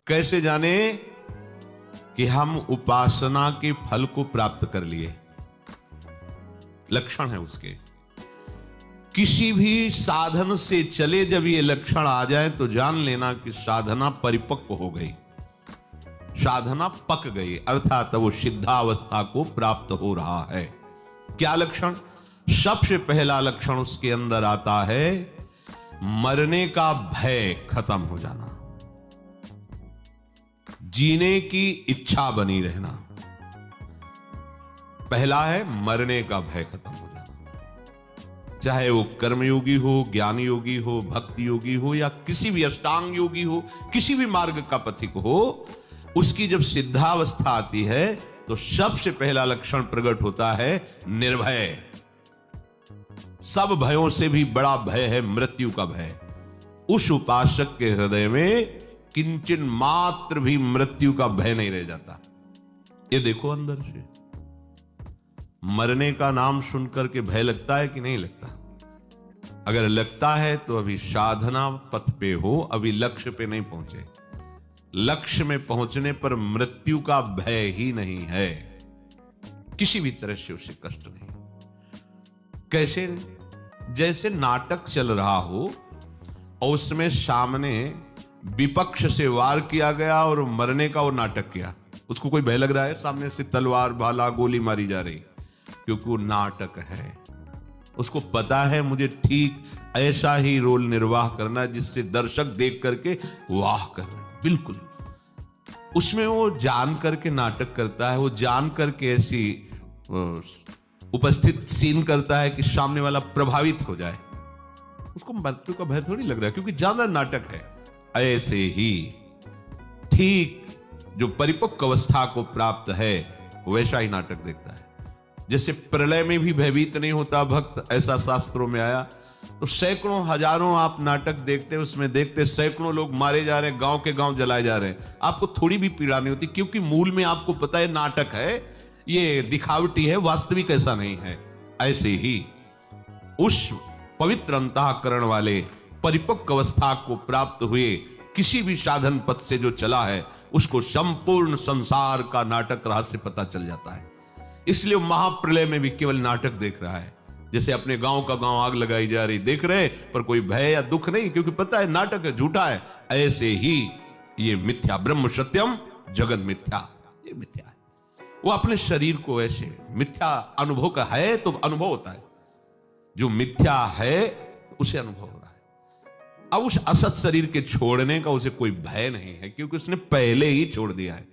कैसे जाने कि हम उपासना के फल को प्राप्त कर लिए? लक्षण है उसके। किसी भी साधन से चले जब ये लक्षण आ जाए तो जान लेना कि साधना परिपक्व हो गई, साधना पक गई, अर्थात वो सिद्धावस्था को प्राप्त हो रहा है। क्या लक्षण? सबसे पहला लक्षण उसके अंदर आता है मरने का भय खत्म हो जाना, जीने की इच्छा बनी रहना। पहला है मरने का भय खत्म हो जाना, चाहे वो कर्मयोगी हो, ज्ञान योगी हो, भक्ति योगी हो, या किसी भी अष्टांग योगी हो, किसी भी मार्ग का पथिक हो, उसकी जब सिद्धावस्था आती है तो सबसे पहला लक्षण प्रकट होता है निर्भय। सब भयों से भी बड़ा भय है मृत्यु का भय। उस उपासक के हृदय में किंचन मात्र भी मृत्यु का भय नहीं रह जाता। ये देखो अंदर से मरने का नाम सुनकर के भय लगता है कि नहीं लगता? अगर लगता है तो अभी साधना पथ पे हो, अभी लक्ष्य पे नहीं पहुंचे। लक्ष्य में पहुंचने पर मृत्यु का भय ही नहीं है, किसी भी तरह से उसे कष्ट नहीं। कैसे? जैसे नाटक चल रहा हो और उसमें सामने विपक्ष से वार किया गया और मरने का वो नाटक किया, उसको कोई भय लग रहा है? सामने से तलवार भाला गोली मारी जा रही, क्योंकि वो नाटक है। उसको पता है मुझे ठीक ऐसा ही रोल निर्वाह करना है जिससे दर्शक देख करके वाह कर रहे हैं। बिल्कुल उसमें वो जान करके नाटक करता है, वो जान करके ऐसी उपस्थित सीन करता है कि सामने वाला प्रभावित हो जाए। उसको मृत्यु का भय थोड़ी लग रहा है, क्योंकि जाना नाटक है। ऐसे ही ठीक जो परिपक्व अवस्था को प्राप्त है वैसा ही नाटक देखता है। जैसे प्रलय में भी भयभीत नहीं होता भक्त, ऐसा शास्त्रों में आया। तो सैकड़ों हजारों आप नाटक देखते, उसमें देखते सैकड़ों लोग मारे जा रहे हैं, गांव के गांव जलाए जा रहे हैं, आपको थोड़ी भी पीड़ा नहीं होती, क्योंकि मूल में आपको पता है नाटक है, ये दिखावटी है, वास्तविक ऐसा नहीं है। ऐसे ही उस पवित्र अंतःकरण वाले परिपक्व अवस्था को प्राप्त हुए किसी भी साधन पथ से जो चला है, उसको संपूर्ण संसार का नाटक रहस्य पता चल जाता है। इसलिए महाप्रलय में भी केवल नाटक देख रहा है। जैसे अपने गांव का गांव आग लगाई जा रही देख रहे, पर कोई भय या दुख नहीं, क्योंकि पता है नाटक है, झूठा है। ऐसे ही ये मिथ्या, ब्रह्म सत्यम जगन मिथ्या, ये मिथ्या है। वो अपने शरीर को ऐसे मिथ्या अनुभव का है तो अनुभव होता है, जो मिथ्या है उसे अनुभव हो रहा है। अब उस असत शरीर के छोड़ने का उसे कोई भय नहीं है, क्योंकि उसने पहले ही छोड़ दिया है।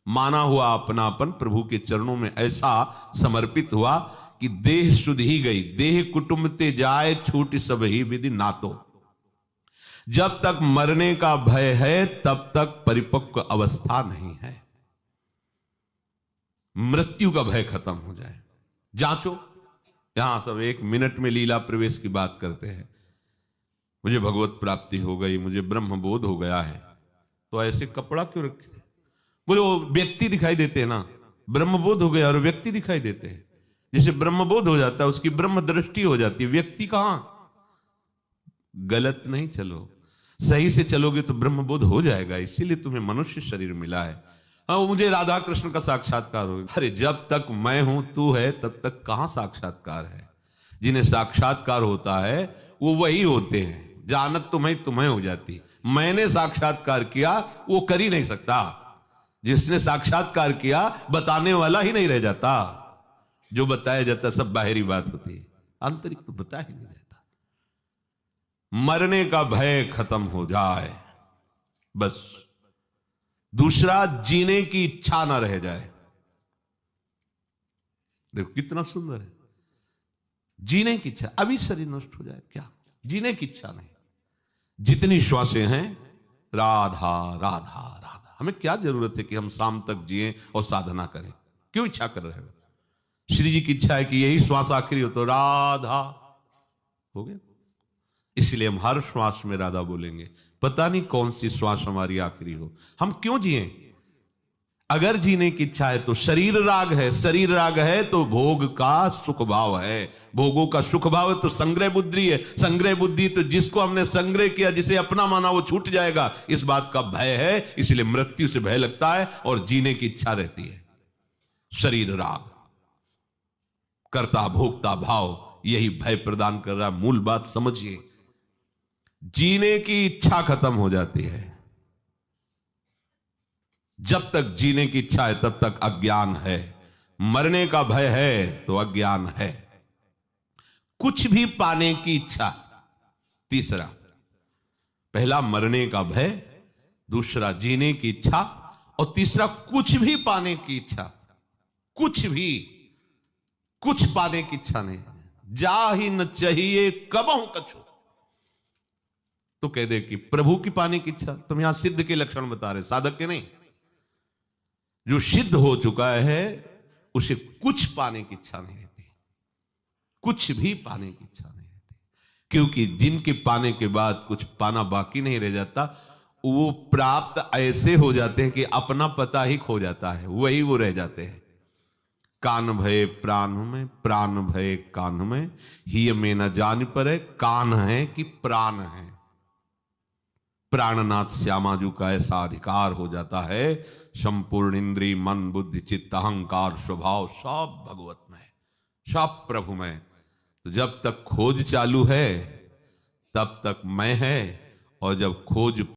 माना हुआ अपनापन प्रभु के चरणों में ऐसा समर्पित हुआ कि देह सुध ही गई, देह कुटुंब ते जाए छूट सब ही विधि नातो। जब तक मरने का भय है तब तक परिपक्व अवस्था नहीं है। मृत्यु का भय खत्म हो जाए। जांचो, यहां सब 1 मिनट में लीला प्रवेश की बात करते हैं। मुझे भगवत प्राप्ति हो गई, मुझे ब्रह्म बोध हो गया है, तो ऐसे कपड़ा क्यों रखे? बोले वो व्यक्ति दिखाई देते हैं ना, ब्रह्म बोध हो गया और व्यक्ति दिखाई देते हैं। जैसे ब्रह्म बोध हो जाता है उसकी ब्रह्म दृष्टि हो जाती है, व्यक्ति कहां? गलत नहीं चलो, सही से चलोगे तो ब्रह्म बोध हो जाएगा। इसीलिए तुम्हें मनुष्य शरीर मिला है। हाँ, मुझे राधा कृष्ण का साक्षात्कार हो गया। अरे जब तक मैं हूं तू है तब तक कहां साक्षात्कार है? जिन्हें साक्षात्कार होता है वो वही होते हैं। जानत तुम्हें हो जाती। मैंने साक्षात्कार किया वो कर ही नहीं सकता। जिसने साक्षात्कार किया बताने वाला ही नहीं रह जाता। जो बताया जाता सब बाहरी बात होती है, आंतरिक तो बता ही नहीं जाता। मरने का भय खत्म हो जाए बस। दूसरा, जीने की इच्छा ना रह जाए। देखो कितना सुंदर है, जीने की इच्छा। अभी शरीर नष्ट हो जाए क्या, जीने की इच्छा नहीं। जितनी श्वासें हैं राधा राधा राधा। हमें क्या जरूरत है कि हम शाम तक जिए और साधना करें? क्यों इच्छा कर रहे हो? श्री जी की इच्छा है कि यही श्वास आखिरी हो तो राधा हो गया। इसलिए हम हर श्वास में राधा बोलेंगे। पता नहीं कौन सी श्वास हमारी आखिरी हो, हम क्यों जिए? अगर जीने की इच्छा है तो शरीर राग है, शरीर राग है तो भोग का सुख भाव है, भोगों का सुख भाव है तो संग्रह बुद्धि है, संग्रह बुद्धि तो जिसको हमने संग्रह किया, जिसे अपना माना वो छूट जाएगा, इस बात का भय है, इसलिए मृत्यु से भय लगता है और जीने की इच्छा रहती है। शरीर राग, कर्ता भोक्ता भाव, यही भय प्रदान कर रहा है। मूल बात समझिए, जीने की इच्छा खत्म हो जाती है। जब तक जीने की इच्छा है तब तक अज्ञान है, मरने का भय है तो अज्ञान है। कुछ भी पाने की इच्छा, तीसरा, पहला मरने का भय, दूसरा जीने की इच्छा, और तीसरा कुछ भी पाने की इच्छा। कुछ भी, कुछ पाने की इच्छा नहीं, जा ही न चाहिए कबहू कछु, तो कह दे कि प्रभु की पाने की इच्छा। तुम यहां सिद्ध के लक्षण बता रहे, साधक के नहीं। जो सिद्ध हो चुका है उसे कुछ पाने की इच्छा नहीं रहती, कुछ भी पाने की इच्छा नहीं रहती, क्योंकि जिनके पाने के बाद कुछ पाना बाकी नहीं रह जाता, वो प्राप्त ऐसे हो जाते हैं कि अपना पता ही खो जाता है, वही वो रह जाते हैं। कान भय प्राण में, प्राण भय कान में, ही में न जान पर कान है कि प्राण है। प्राणनाथ श्यामाजू का ऐसा अधिकार हो जाता है, संपूर्ण इंद्रिय मन बुद्धि चित्त अहंकार स्वभाव सब भगवत में, सब प्रभु में। तो जब तक खोज चालू है तब तक मैं है, और जब खोज